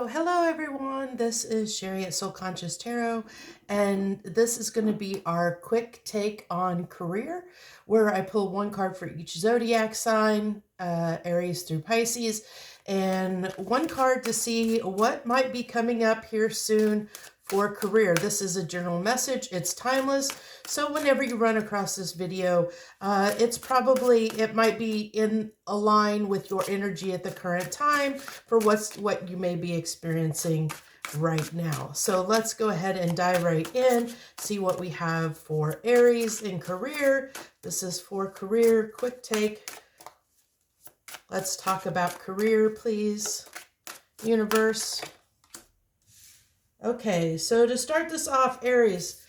Hello everyone. This is Sherry at Soul Conscious Tarot, and this is going to be our quick take on career, where I pull one card for each zodiac sign, Aries through Pisces, and one card to see what might be coming up here soon for career. This is a general message. It's timeless. So whenever you run across this video, it might be in a line with your energy at the current time for what you may be experiencing right now. So let's go ahead and dive right in, see what we have for Aries in career. This is for career, quick take. Let's talk about career, please, universe. Okay, so to start this off, Aries,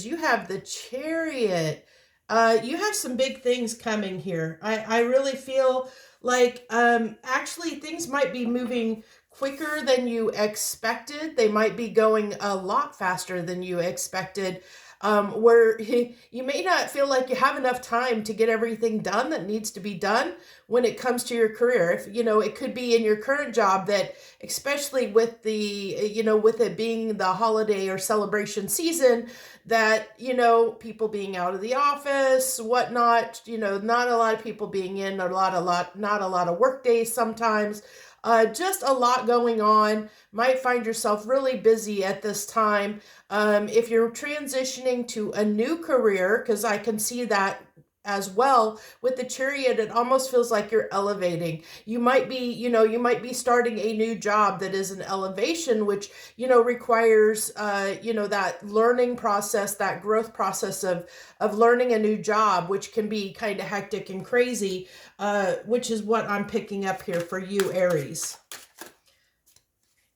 you have the Chariot. You have some big things coming here. I really feel like actually things might be moving quicker than you expected. They might be going a lot faster than you expected. Where you may not feel like you have enough time to get everything done that needs to be done when it comes to your career. If it could be in your current job that, especially with with it being the holiday or celebration season, that people being out of the office, whatnot, not a lot of people being in, not a lot of work days sometimes. Just a lot going on. Might find yourself really busy at this time. If you're transitioning to a new career, because I can see that as well with the Chariot, it almost feels like you're elevating. You might be starting a new job that is an elevation, which requires that learning process, that growth process of learning a new job, which can be kind of hectic and crazy, which is what I'm picking up here for you, Aries.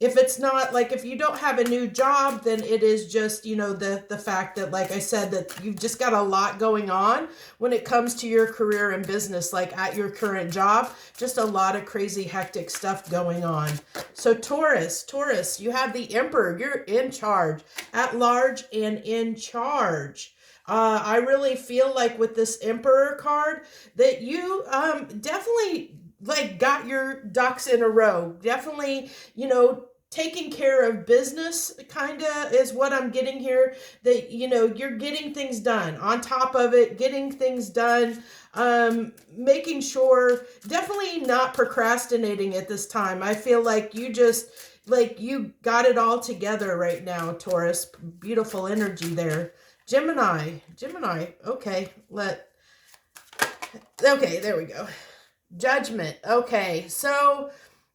If it's not, like, if you don't have a new job, then it is just, the fact that, like I said, that you've just got a lot going on when it comes to your career and business, like at your current job, just a lot of crazy, hectic stuff going on. So Taurus, you have the Emperor. You're in charge, at large and in charge. I really feel like with this Emperor card that you definitely got your ducks in a row. Definitely, taking care of business kind of is what I'm getting here, that you're getting things done. On top of it, getting things done, making sure, definitely not procrastinating at this time. I feel like you just you got it all together right now, Taurus. Beautiful energy there. Gemini, okay, there we go. Judgment. Okay, so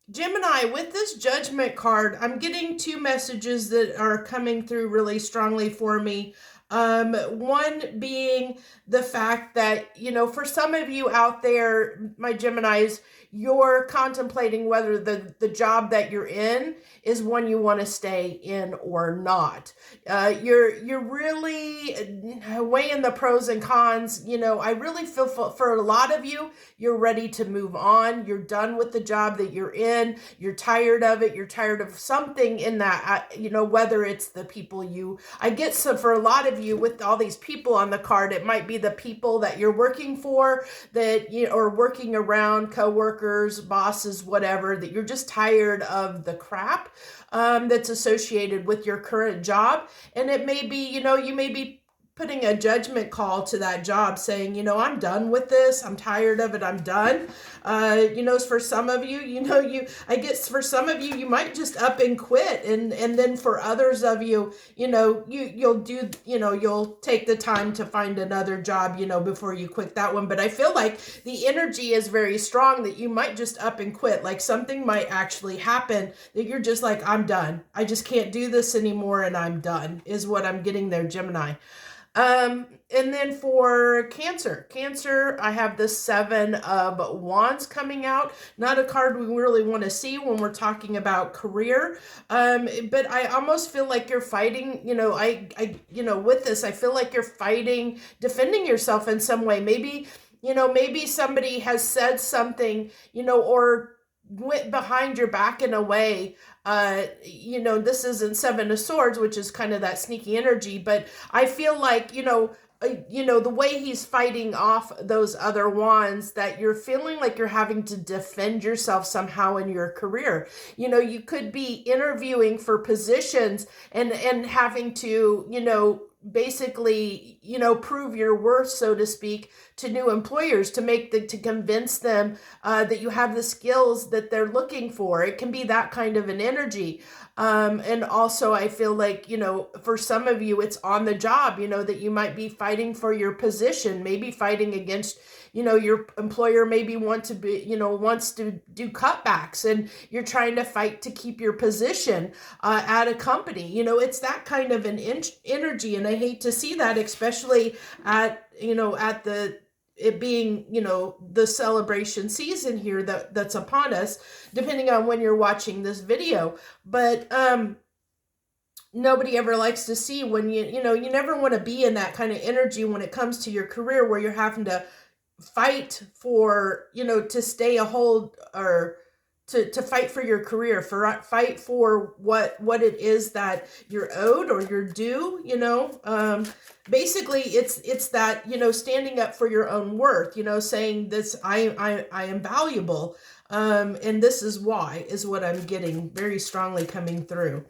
Gemini, with this Judgment card, I'm getting two messages that are coming through really strongly for me. One being the fact that, for some of you out there, my Geminis, you're contemplating whether the job that you're in is one you want to stay in or not. You're really weighing the pros and cons. I really feel for a lot of you, you're ready to move on. You're done with the job that you're in. You're tired of it. You're tired of something in that, whether it's the people I get some, for a lot of you with all these people on the card, it might be the people that you're working for, that or working around, coworkers, bosses, whatever, that you're just tired of the crap that's associated with your current job. And it may be, you may be putting a judgment call to that job saying, I'm done with this. I'm tired of it. I'm done. For some of you, for some of you, you might just up and quit. And then for others of you, you'll take the time to find another job, before you quit that one. But I feel like the energy is very strong that you might just up and quit. Like something might actually happen that you're just like, I'm done. I just can't do this anymore. And I'm done is what I'm getting there, Gemini. And then for Cancer, I have the Seven of Wands coming out. Not a card we really want to see when we're talking about career. But I almost feel like you're fighting, with this, I feel like you're fighting, defending yourself in some way. Maybe somebody has said something, or went behind your back in a way. This isn't Seven of Swords, which is kind of that sneaky energy, but I feel like, the way he's fighting off those other wands, that you're feeling like you're having to defend yourself somehow in your career. You could be interviewing for positions and having to, basically, prove your worth, so to speak, to new employers to convince them that you have the skills that they're looking for. It can be that kind of an energy. And also I feel like, for some of you, it's on the job, that you might be fighting for your position, maybe fighting against, your employer maybe wants to do cutbacks, and you're trying to fight to keep your position at a company. It's that kind of an energy. And I hate to see that, especially at it being, the celebration season here that's upon us, depending on when you're watching this video. But nobody ever likes to see when you never want to be in that kind of energy when it comes to your career, where you're having to fight for, to stay a hold, or to fight for your career, fight for what it is that you're owed or you're due. Basically it's that, standing up for your own worth, saying this, I am valuable, and this is why, is what I'm getting very strongly coming through.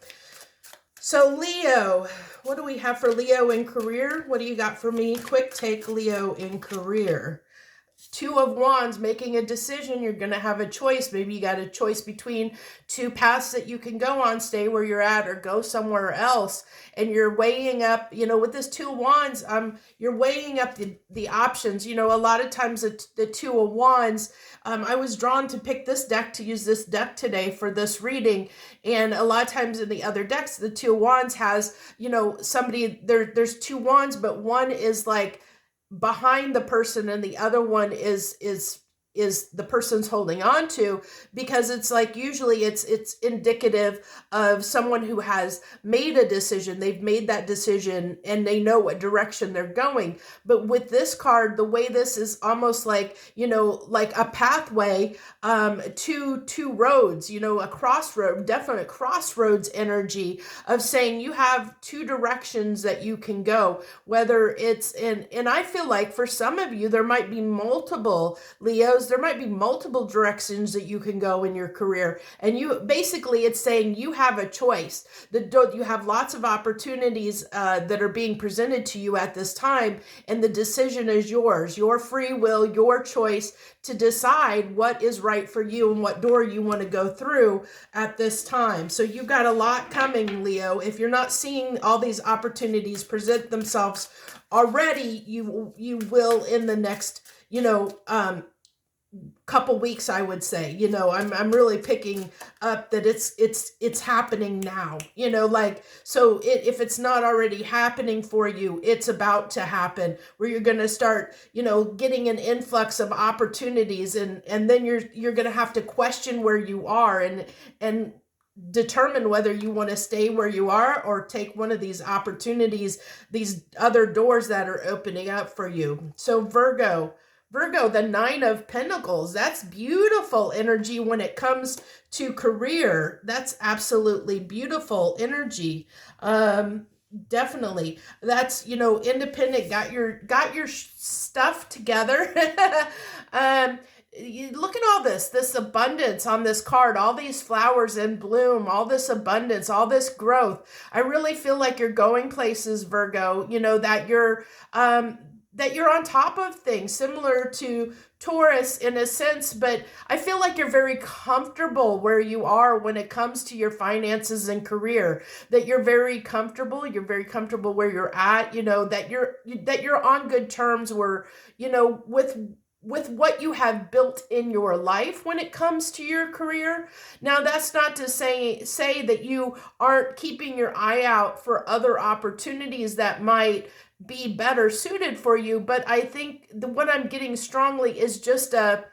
So Leo, what do we have for Leo in career? What do you got for me? Quick take, Leo in career. Two of Wands, making a decision. You're going to have a choice. Maybe you got a choice between two paths that you can go on, stay where you're at or go somewhere else. And you're weighing up, with this Two of Wands, you're weighing up the options. A lot of times the Two of Wands, I was drawn to pick this deck, to use this deck today for this reading. And a lot of times in the other decks, the Two of Wands has, somebody, there's two wands, but one is like behind the person and the other one is the person's holding on to, because it's like, usually it's indicative of someone who has made a decision. They've made that decision and they know what direction they're going. But with this card, the way this is almost like, like a pathway, two roads, a crossroad, definite crossroads energy of saying you have two directions that you can go, whether it's and I feel like for some of you, there might be multiple Leos, there might be multiple directions that you can go in your career. And it's saying you have a choice. You have lots of opportunities that are being presented to you at this time. And the decision is yours, your free will, your choice to decide what is right for you and what door you want to go through at this time. So you've got a lot coming, Leo. If you're not seeing all these opportunities present themselves already, you will in the next, couple weeks, I would say. I'm really picking up that it's happening now, so if it's not already happening for you, it's about to happen, where you're going to start, getting an influx of opportunities, and then you're going to have to question where you are and determine whether you want to stay where you are or take one of these opportunities, these other doors that are opening up for you. So Virgo, the Nine of Pentacles, that's beautiful energy when it comes to career. That's absolutely beautiful energy. Definitely. That's, independent, got your stuff together. Look at all this abundance on this card, all these flowers in bloom, all this abundance, all this growth. I really feel like you're going places, Virgo, that you're on top of things, similar to Taurus in a sense, but I feel like you're very comfortable where you are when it comes to your finances and career, that you're very comfortable where you're at, that you're on good terms where, with what you have built in your life when it comes to your career. Now, that's not to say that you aren't keeping your eye out for other opportunities that might be better suited for you, but I think what I'm getting strongly is just a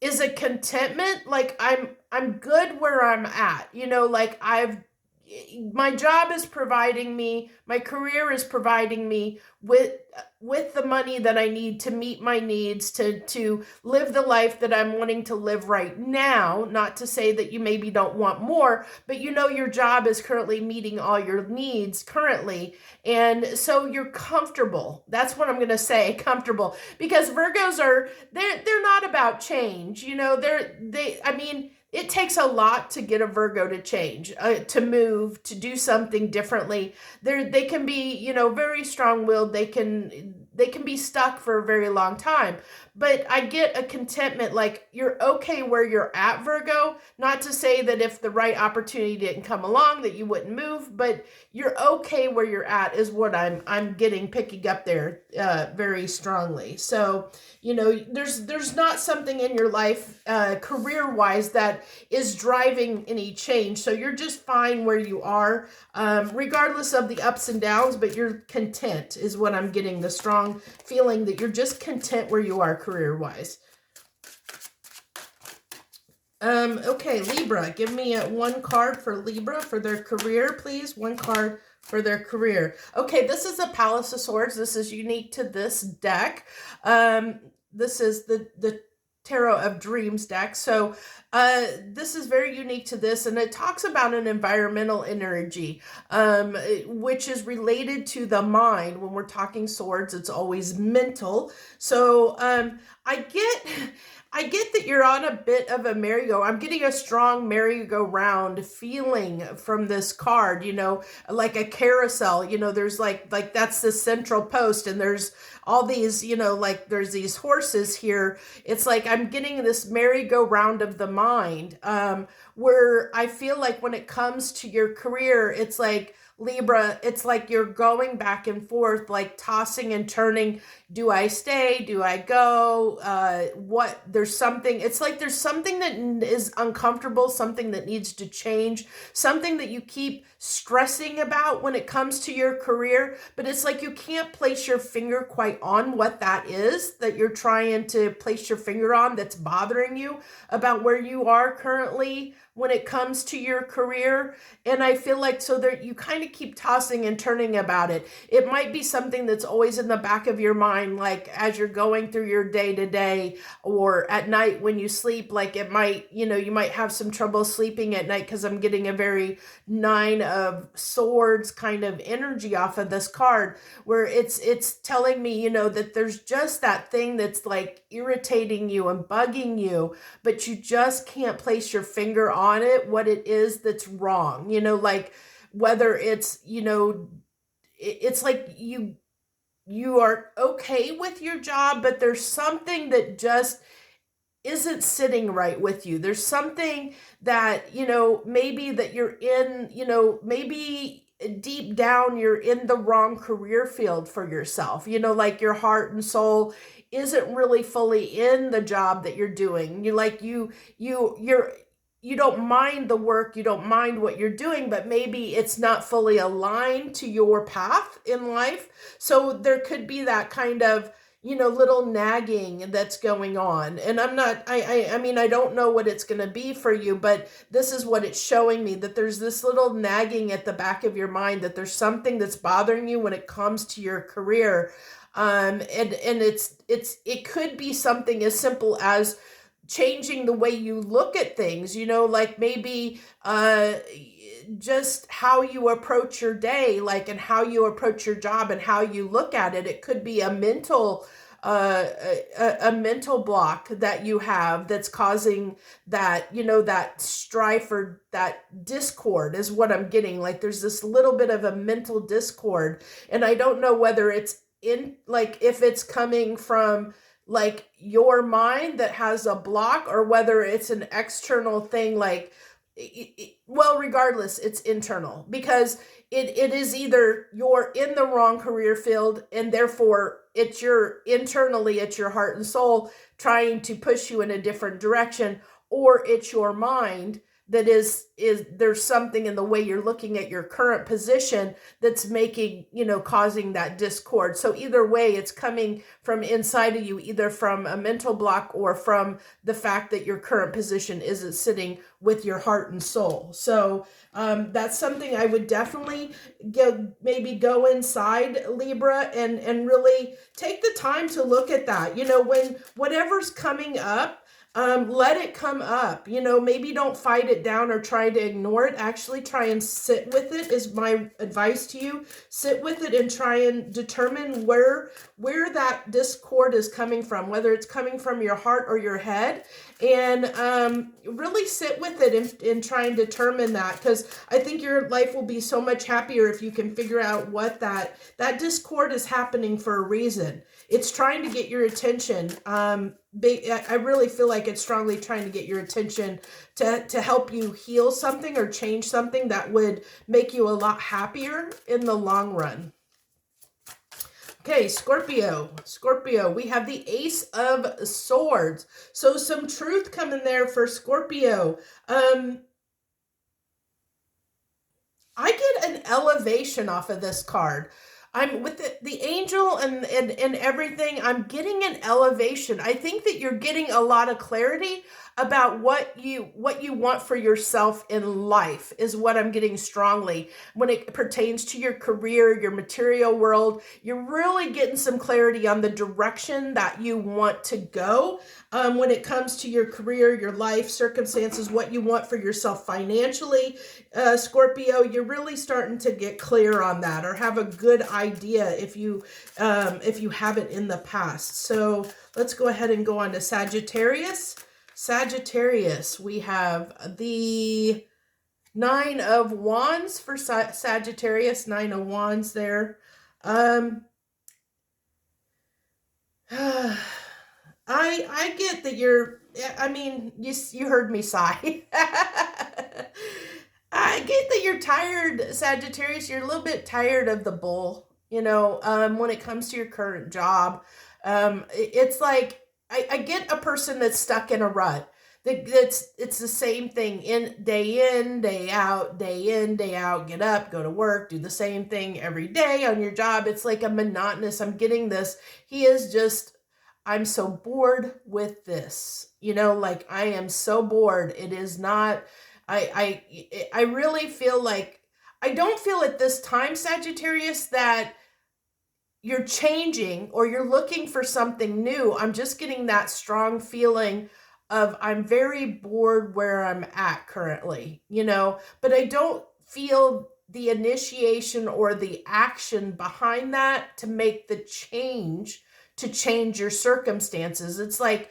contentment. Like I'm good where I'm at, like my job is providing me, my career is providing me with the money that I need to meet my needs, to live the life that I'm wanting to live right now. Not to say that you maybe don't want more, but you know your job is currently meeting all your needs currently, and so you're comfortable. That's what I'm going to say, comfortable, because Virgos are, they're not about change. You know, I mean, it takes a lot to get a Virgo to change, to move, to do something differently. They can be, you know, very strong-willed. They can be stuck for a very long time. But I get a contentment, like you're okay where you're at, Virgo. Not to say that if the right opportunity didn't come along that you wouldn't move, but you're okay where you're at is what I'm picking up there very strongly. So, you know, there's not something in your life career-wise that is driving any change. So you're just fine where you are, regardless of the ups and downs, but you're content is what I'm getting, the strong feeling that you're just content where you are career-wise. Okay, Libra, give me one card for Libra for their career, please. One card for their career. Okay, this is a Palace of Swords. This is unique to this deck. This is the Tarot of Dreams deck. So this is very unique to this, and it talks about an environmental energy, which is related to the mind. When we're talking swords, it's always mental. So I get that you're on a bit of a merry-go. I'm getting a strong merry-go-round feeling from this card, you know, like a carousel. You know, there's like that's the central post, and there's all these, you know, like there's these horses here. It's like I'm getting this merry-go-round of the mind, where I feel like when it comes to your career, it's like, Libra, it's like you're going back and forth, like tossing and turning. Do I stay? Do I go? It's like there's something that is uncomfortable, something that needs to change, something that you keep stressing about when it comes to your career, but it's like you can't place your finger quite on what that is that you're trying to place your finger on that's bothering you about where you are currently when it comes to your career. And I feel like so that you kind of keep tossing and turning about it. It might be something that's always in the back of your mind, like as you're going through your day to day, or at night when you sleep, like it might, you know, you might have some trouble sleeping at night, because I'm getting a very Nine of Swords kind of energy off of this card, where it's telling me, you know, that there's just that thing that's like irritating you and bugging you, but you just can't place your finger on it, what it is that's wrong. You know, like whether it's, you know, it's like you are okay with your job, but there's something that just isn't sitting right with you. There's something that, you know, maybe that you're in, you know, maybe deep down you're in the wrong career field for yourself. You know, like your heart and soul isn't really fully in the job that you're doing. You don't mind the work, you don't mind what you're doing, but maybe it's not fully aligned to your path in life. So there could be that kind of, you know, little nagging that's going on. And I mean, I don't know what it's going to be for you, but this is what it's showing me, that there's this little nagging at the back of your mind, that there's something that's bothering you when it comes to your career. And it could be something as simple as changing the way you look at things, you know, like maybe just how you approach your day, like, and how you approach your job and how you look at it. It could be a mental block that you have that's causing that, you know, that strife or that discord is what I'm getting. Like there's this little bit of a mental discord, and I don't know whether it's in, like, if it's coming from like your mind that has a block, or whether it's an external thing, like, well, regardless, it's internal, because it is either you're in the wrong career field, and therefore it's it's your heart and soul trying to push you in a different direction, or it's your mind that is there's something in the way you're looking at your current position that's making, causing that discord. So either way, it's coming from inside of you, either from a mental block or from the fact that your current position isn't sitting with your heart and soul. So that's something I would definitely maybe go inside, Libra, and really take the time to look at that. When whatever's coming up, let it come up. Maybe don't fight it down or try to ignore it. Actually try and sit with it is my advice to you. Sit with it and try and determine where that discord is coming from, whether it's coming from your heart or your head, and really sit with it and try and determine that, because I think your life will be so much happier if you can figure out what that discord is happening for a reason. It's trying to get your attention. I really feel like it's strongly trying to get your attention to help you heal something or change something that would make you a lot happier in the long run. Okay, Scorpio, we have the Ace of Swords. So some truth coming there for Scorpio. I get an elevation off of this card. I'm with the angel and everything. I'm getting an elevation. I think that you're getting a lot of clarity about what you want for yourself in life is what I'm getting strongly. When it pertains to your career, your material world, you're really getting some clarity on the direction that you want to go. When it comes to your career, your life circumstances, what you want for yourself financially, Scorpio, you're really starting to get clear on that, or have a good idea if you haven't in the past. So let's go ahead and go on to Sagittarius. Sagittarius, we have the Nine of Wands for Sagittarius, Nine of Wands there. I get that you heard me sigh. I get that you're tired, Sagittarius. You're a little bit tired of the bull, when it comes to your current job. It's like, I get a person that's stuck in a rut. It's the same thing in, day out, get up, go to work, do the same thing every day on your job. It's like a monotonous, I'm getting this. He is just, I'm so bored with this, like I am so bored. It is not, I really feel like, I don't feel at this time, Sagittarius, that you're changing or you're looking for something new. I'm just getting that strong feeling of I'm very bored where I'm at currently, but I don't feel the initiation or the action behind that to make the change, to change your circumstances. It's like,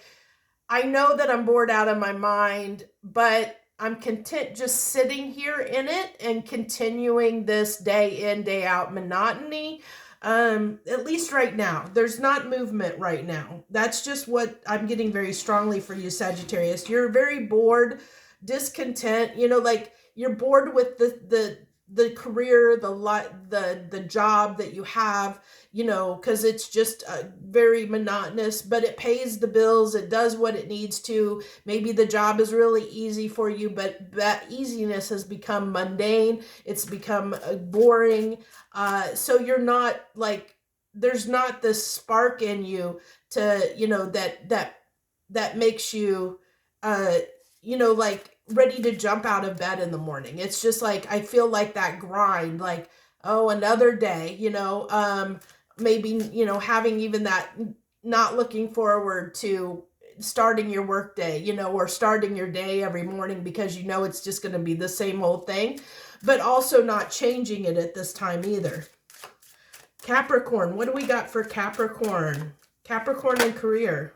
I know that I'm bored out of my mind, but I'm content just sitting here in it and continuing this day in, day out monotony. At least right now, there's not movement right now. That's just what I'm getting very strongly for you, Sagittarius. You're very bored, discontent, like you're bored with the career, the job that you have, because it's just very monotonous, but it pays the bills. It does what it needs to. Maybe the job is really easy for you, but that easiness has become mundane. It's become boring. So you're not like, there's not this spark in you to, that makes you, like ready to jump out of bed in the morning. It's just like, I feel like that grind, like, oh, another day, maybe, having even that, not looking forward to starting your work day, or starting your day every morning because it's just going to be the same old thing, but also not changing it at this time either. Capricorn, what do we got for Capricorn? Capricorn and career.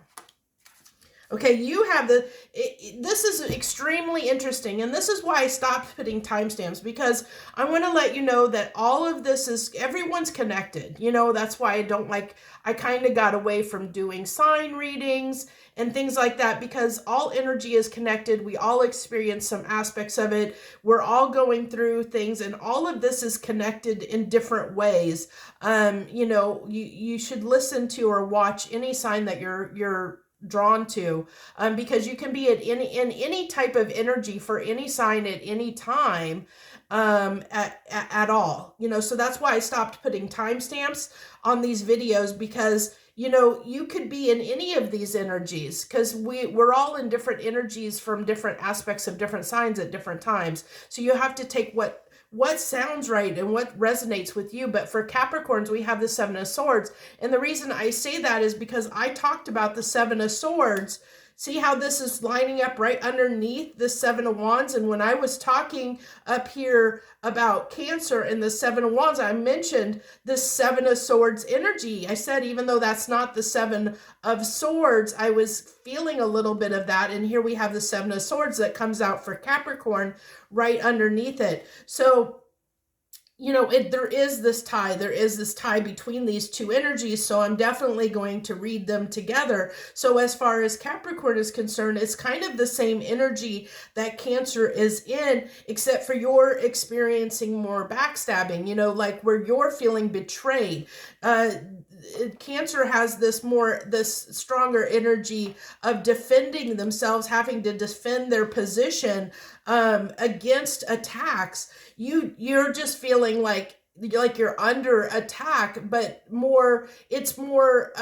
Okay, you have this is extremely interesting, and this is why I stopped putting timestamps, because I want to let you know that all of this is, everyone's connected. That's why I kind of got away from doing sign readings and things like that, because all energy is connected. We all experience some aspects of it. We're all going through things, and all of this is connected in different ways. You should listen to or watch any sign that you're drawn to, because you can be in any type of energy for any sign at any time, at all, you know. So that's why I stopped putting timestamps on these videos, because you know, you could be in any of these energies, because we're all in different energies from different aspects of different signs at different times. So you have to take what sounds right and what resonates with you. But for Capricorns, we have the Seven of Swords. And the reason I say that is because I talked about the Seven of Swords. See how this is lining up right underneath the Seven of Wands? And when I was talking up here about Cancer and the Seven of Wands, I mentioned the Seven of Swords energy. I said, even though that's not the Seven of Swords, I was feeling a little bit of that. And here we have the Seven of Swords that comes out for Capricorn right underneath it. So, you know, there is this tie between these two energies. So I'm definitely going to read them together. So as far as Capricorn is concerned, it's kind of the same energy that Cancer is in, except for you're experiencing more backstabbing, you know, like where you're feeling betrayed. Cancer has this stronger energy of defending themselves, having to defend their position against attacks. You're just feeling like you're under attack, but it's more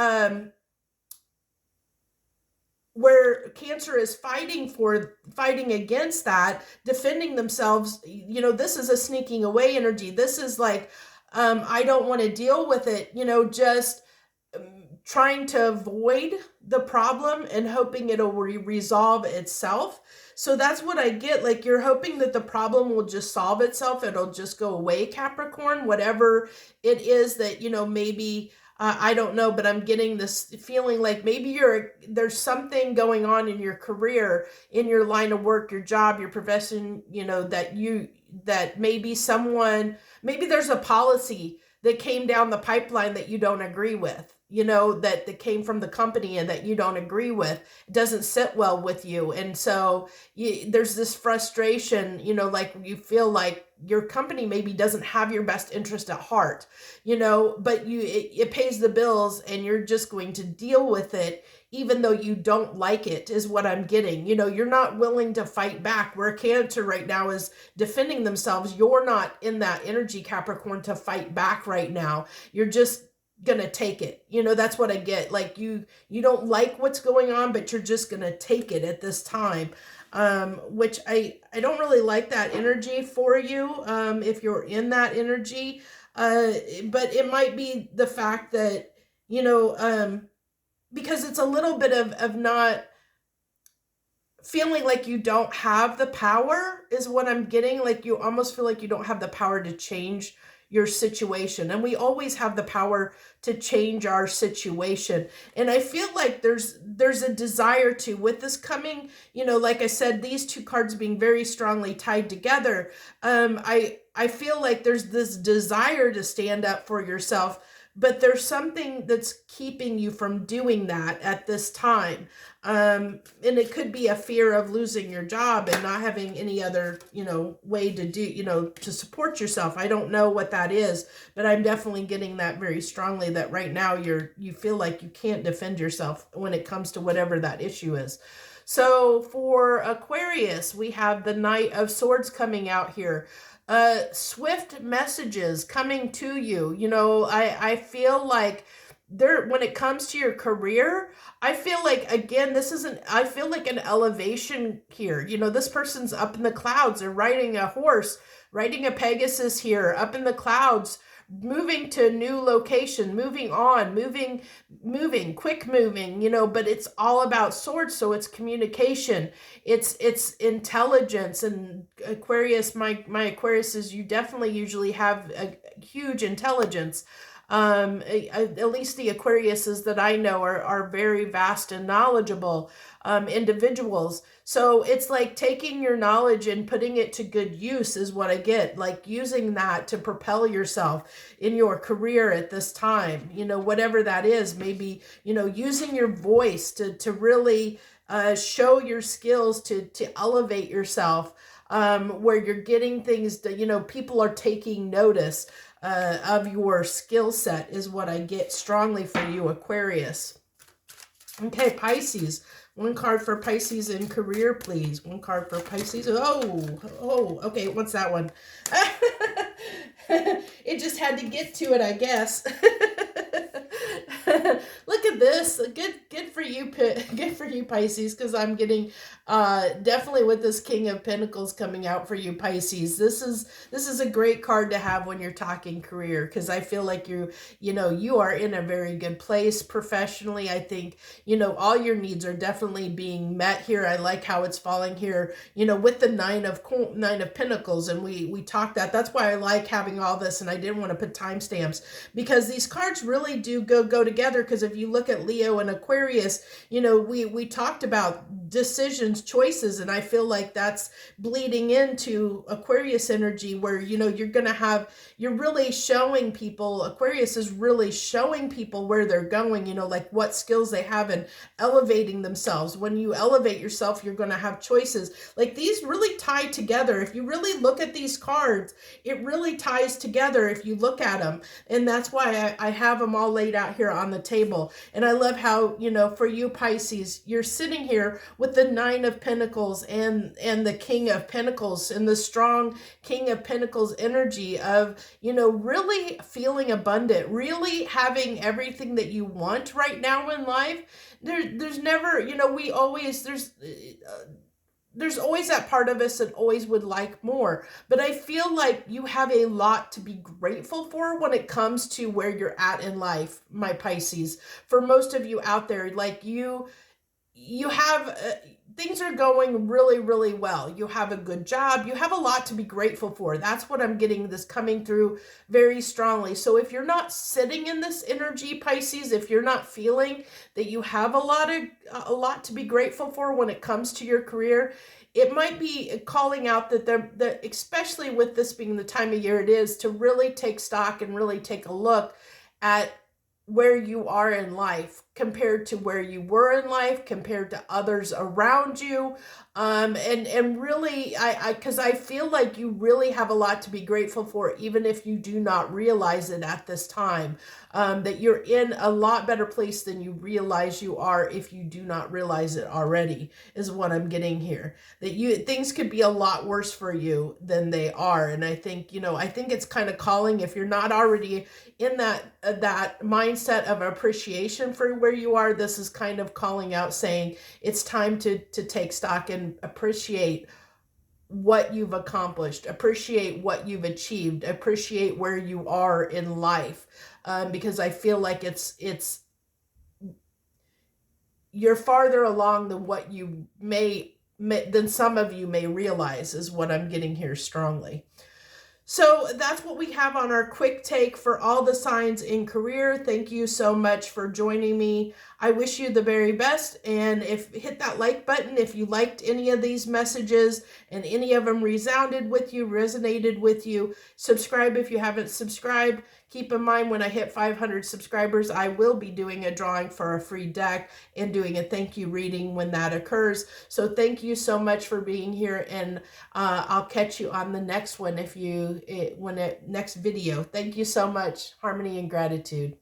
where Cancer is fighting against that, defending themselves. You know, this is a sneaking away energy. This is like, I don't want to deal with it, you know, just trying to avoid the problem and hoping it'll resolve itself. So that's what I get. Like, you're hoping that the problem will just solve itself. It'll just go away, Capricorn, whatever it is that, you know, maybe, I don't know, but I'm getting this feeling like maybe there's something going on in your career, in your line of work, your job, your profession, you know, that maybe there's a policy that came down the pipeline that you don't agree with, you know, that came from the company and that you don't agree with. It doesn't sit well with you. And so there's this frustration, you know, like you feel like your company maybe doesn't have your best interest at heart, you know, but it pays the bills and you're just going to deal with it, even though you don't like it, is what I'm getting. You know, you're not willing to fight back. Where Cancer right now is defending themselves, you're not in that energy, Capricorn, to fight back right now. You're just gonna take it. You know, that's what I get. Like you don't like what's going on, but you're just gonna take it at this time. Which I don't really like that energy for you, if you're in that energy. But it might be the fact that, you know, because it's a little bit of not feeling like you don't have the power is what I'm getting. Like you almost feel like you don't have the power to change your situation. And we always have the power to change our situation. And I feel like there's a desire to, with this coming, you know, like I said, these two cards being very strongly tied together. I feel like there's this desire to stand up for yourself, but there's something that's keeping you from doing that at this time. And it could be a fear of losing your job and not having any other, you know, way to do, you know, to support yourself. I don't know what that is, but I'm definitely getting that very strongly, that right now you feel like you can't defend yourself when it comes to whatever that issue is. So for Aquarius, we have the Knight of Swords coming out here. Swift messages coming to you. You know, I feel like when it comes to your career, I feel like, again, I feel like an elevation here. You know, this person's up in the clouds. They're riding a horse, riding a Pegasus here, up in the clouds, moving to a new location, moving on, moving, quick moving, you know, but it's all about swords. So it's communication, it's intelligence. And Aquarius, my Aquariuses, you definitely usually have a huge intelligence. At least the Aquariuses that I know are very vast and knowledgeable individuals. So it's like taking your knowledge and putting it to good use is what I get. Like using that to propel yourself in your career at this time, you know, whatever that is. Maybe, you know, using your voice to really show your skills, to elevate yourself, where you're getting things that, you know, people are taking notice of your skill set is what I get strongly for you, Aquarius. Okay, Pisces. One card for Pisces in career, please. One card for Pisces. Oh, okay, what's that one? It just had to get to it, I guess. Look at this. Good for you, good for you, Pisces, because I'm getting definitely with this King of Pentacles coming out for you, Pisces. This is a great card to have when you're talking career, because I feel like you are in a very good place professionally. I think all your needs are definitely being met here. I like how it's falling here, with the nine of Pentacles, and we talked that's why I like having all this, and I didn't want to put timestamps, because these cards really do go together. Because if you look at Leo and Aquarius, we talked about decisions, choices, and I feel like that's bleeding into Aquarius energy, where you're really showing people. Aquarius is really showing people where they're going, like what skills they have and elevating themselves. When you elevate yourself, you're going to have choices. Like, these really tie together. If you really look at these cards, it really ties together if you look at them. And that's why I have them all laid out here on the table. And I love how, for you, Pisces, you're sitting here with the Nine of Pentacles and the King of Pentacles, and the strong King of Pentacles energy of, really feeling abundant, really having everything that you want right now in life. There's never, there's always that part of us that always would like more. But I feel like you have a lot to be grateful for when it comes to where you're at in life, my Pisces. For most of you out there, like you have things are going really, really well. You have a good job. You have a lot to be grateful for. That's what I'm getting, this coming through very strongly. So if you're not sitting in this energy, Pisces, if you're not feeling that you have a lot to be grateful for when it comes to your career, it might be calling out that especially with this being the time of year it is, to really take stock and really take a look at where you are in life compared to where you were in life, compared to others around you. And really, because I feel like you really have a lot to be grateful for, even if you do not realize it at this time. That you're in a lot better place than you realize you are, if you do not realize it already, is what I'm getting here. That things could be a lot worse for you than they are. And I think, it's kind of calling, if you're not already in that mindset of appreciation for where you are, this is kind of calling out, saying it's time to take stock and appreciate what you've accomplished, appreciate what you've achieved, appreciate where you are in life. Because I feel like you're farther along than what you than some of you may realize, is what I'm getting here strongly. So that's what we have on our quick take for all the signs in career. Thank you so much for joining me. I wish you the very best. And hit that like button if you liked any of these messages and any of them resounded with you, resonated with you. Subscribe if you haven't subscribed. Keep in mind, when I hit 500 subscribers, I will be doing a drawing for a free deck and doing a thank you reading when that occurs. So thank you so much for being here, and I'll catch you on the next one next video. Thank you so much. Harmony and gratitude.